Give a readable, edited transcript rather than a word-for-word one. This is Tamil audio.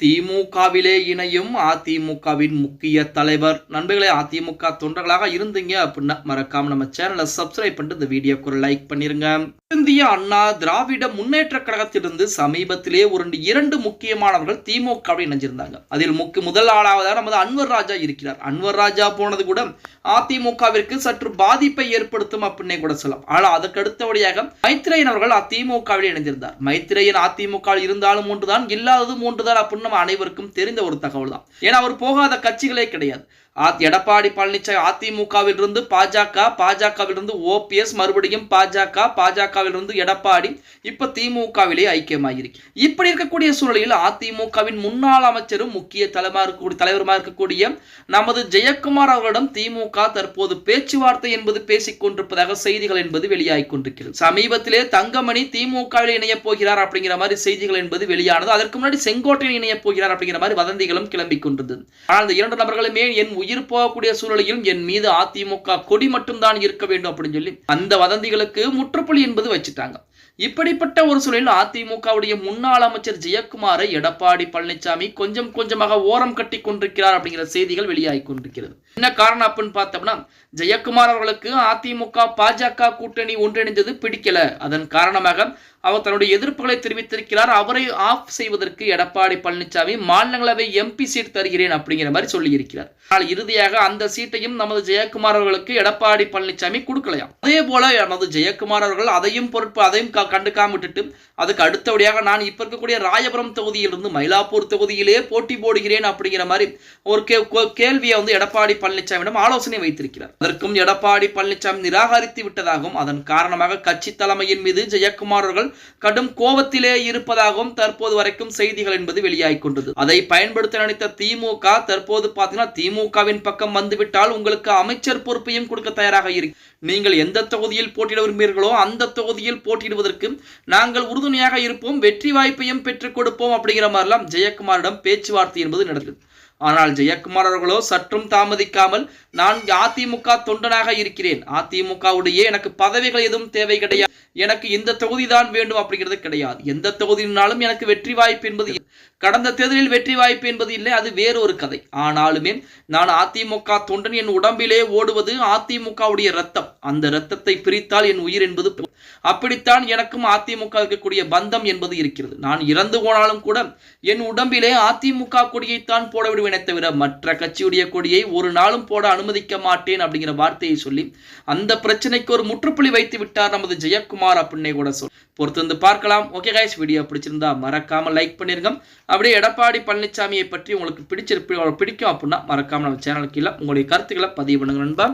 திமுகவிலே இணையும் அதிமுகவின் முக்கிய தலைவர். நண்பர்களே, அதிமுக தொண்டர்களாக இருந்தீங்க அப்படின்னா மறக்காம நம்ம சேனலை சப்ஸ்கிரைப் பண்ணிட்டு இந்த வீடியோக்கு ஒரு லைக் பண்ணிருங்க. இந்திய அண்ணா திராவிட முன்னேற்ற கழகத்திலிருந்து சமீபத்திலே இரண்டு முக்கியமானவர்கள் திமுகவில் இணைஞ்சிருந்தாங்க. அதில் முதல் ஆளாவதாக நமது அன்வர் ராஜா இருக்கிறார். அன்வர் ராஜா போனது கூட அதிமுகவிற்கு சற்று பாதிப்பை ஏற்படுத்தும் அப்படின்னே கூட சொல்லலாம். ஆனால் அதற்கு அடுத்தபடியாக மைத்ரேயன் அவர்கள் அதிமுகவில் இணைந்திருந்தார். மைத்ரேயன் அதிமுக இருந்தாலும் ஒன்றுதான், இல்லாததும் ஒன்றுதான் அப்படின்னு நம்ம அனைவருக்கும் தெரிந்த ஒரு தகவல் தான். ஏன்னா அவர் போகாத கட்சிகளே கிடையாது. எடப்பாடி பழனிசாமி அதிமுகவில் இருந்து பாஜக, பாஜகவில் இருந்து ஓபிஎஸ், மறுபடியும் பாஜக, பாஜகவில் இருந்து எடப்பாடி, இப்ப திமுகவிலே ஐக்கியமாயிருக்கு. இப்படி இருக்கக்கூடிய சூழலில் அதிமுகவின் முன்னாள் அமைச்சரும் முக்கிய தலைவருமா இருக்கக்கூடிய நமது ஜெயக்குமார் அவர்களிடம் திமுக தற்போது பேச்சுவார்த்தை என்பது பேசிக் கொண்டிருப்பதாக செய்திகள் என்பது வெளியாகிக் கொண்டிருக்கிறது. சமீபத்திலே தங்கமணி திமுகவில் இணைய போகிறார் அப்படிங்கிற மாதிரி செய்திகள் என்பது வெளியானது. அதற்கு முன்னாடி செங்கோட்டையில் இணைய போகிறார் அப்படிங்கிற மாதிரி வதந்திகளும் கிளம்பிக் கொண்டிருந்தது. ஆனால் இந்த இரண்டு நபர்களுமே என் உயிர் போகக்கூடிய சூழலிலும் என் மீது அதிமுக கொடி மட்டும்தான் இருக்க வேண்டும் அப்படின்னு சொல்லி அந்த வதந்திகளுக்கு முற்றுப்புள்ளி என்பது வச்சுட்டாங்க. இப்படிப்பட்ட ஒரு சூழலில் அதிமுகவுடைய முன்னாள் அமைச்சர் ஜெயக்குமாரை எடப்பாடி பழனிசாமி கொஞ்சம் கொஞ்சமாக ஓரம் கட்டி கொண்டிருக்கிறார் அப்படிங்கிற செய்திகள் வெளியாகி கொண்டிருக்கிறது. என்ன காரணம் அப்படின்னு பார்த்தோம்னா, ஜெயக்குமார் அவர்களுக்கு அதிமுக பாஜக கூட்டணி ஒன்றிணைந்தது பிடிக்கல. அதன் காரணமாக அவர் தன்னுடைய எதிர்ப்புகளை தெரிவித்திருக்கிறார். அவரை ஆஃப் செய்வதற்கு எடப்பாடி பழனிசாமி மாநிலங்களவை எம்பி சீட் தருகிறேன் அப்படிங்கிற மாதிரி சொல்லி இருக்கிறார். ஆனால் இறுதியாக அந்த சீட்டையும் நமது ஜெயக்குமார் அவர்களுக்கு எடப்பாடி பழனிசாமி கொடுக்கலையாம். அதே போல நமது ஜெயக்குமார் அவர்கள் அதையும் கண்டுக்காம விட்டுட்டு அதுக்கு அடுத்தபடியாக நான் இப்ப இருக்கக்கூடிய ராயபுரம் தொகுதியிலிருந்து மயிலாப்பூர் தொகுதியிலே போட்டி போடுகிறேன் அப்படிங்கிற மாதிரி ஒரு கேள்வியை எடப்பாடி பழனிசாமியிடம் ஆலோசனை வைத்திருக்கிறார். அதற்கும் எடப்பாடி பழனிசாமி நிராகரித்து விட்டதாகவும் அதன் காரணமாக கட்சி தலைமையின் மீது ஜெயக்குமார் அவர்கள் கடும் கோபத்திலே இருப்பதாகவும் தற்போது வரைக்கும் செய்திகள் என்பது வெளியாகிக் கொண்டது. அதை பயன்படுத்த நினைத்த திமுக தற்போது பார்த்தீங்கன்னா திமுகவின் பக்கம் வந்துவிட்டால் உங்களுக்கு அமைச்சர் பொறுப்பையும் கொடுக்க தயாராக இருக்கு. நீங்கள் எந்த தொகுதியில் போட்டியிட விரும்புகிறீர்களோ அந்த தொகுதியில் போட்டியிடுவதற்கு நாங்கள் உறுதுணையாக இருப்போம், வெற்றி வாய்ப்பையும் பெற்றுக் கொடுப்போம் அப்படிங்கிற மாதிரிலாம் ஜெயக்குமாரிடம் பேச்சுவார்த்தை என்பது நடந்தது. ஆனால் ஜெயக்குமார் அவர்களோ சற்றும் தாமதிக்காமல் நான் அதிமுக தொண்டனாக இருக்கிறேன், அதிமுகவுடைய எனக்கு பதவிகள் எதுவும் தேவை கிடையாது, எனக்கு இந்த தொகுதி தான் வேண்டும் அப்படிங்கிறது கிடையாது, எந்த தொகுதியினாலும் எனக்கு வெற்றி வாய்ப்பு என்பது கடந்த தேர்தலில் வெற்றி வாய்ப்பு என்பது இல்லை, அது வேறு ஒரு கதை. ஆனாலுமே நான் அதிமுக தொண்டன், என் உடம்பிலே ஓடுவது அதிமுகவுடைய ரத்தம், அந்த ரத்தத்தை பிரித்தால் என் உயிர் என்பது அப்படித்தான் எனக்கும் அதிமுக இருக்கக்கூடிய பந்தம் என்பது இருக்கிறது. நான் இறந்து போனாலும் கூட என் உடம்பிலே அதிமுக கொடியைத்தான் போட விடுவேனே தவிர மற்ற கட்சியுடைய கொடியை ஒரு நாளும் போட அனுமதிக்க மாட்டேன் அப்படிங்கிற வார்த்தையை சொல்லி அந்த பிரச்சனைக்கு ஒரு முற்றுப்புள்ளி வைத்து விட்டார் நமது ஜெயக்குமார் அப்படின்னே கூட பொறுத்து வந்து பார்க்கலாம். ஓகே கைஸ், வீடியோ பிடிச்சிருந்தா மறக்காம லைக் பண்ணிருங்க. அப்படியே எடப்பாடி பழனிசாமியை பற்றி உங்களுக்கு பிடிக்கும் அப்படின்னா மறக்காம நம்ம சேனலுக்கு உங்களுடைய கருத்துக்களை பதிவு பண்ணுங்க நண்பா.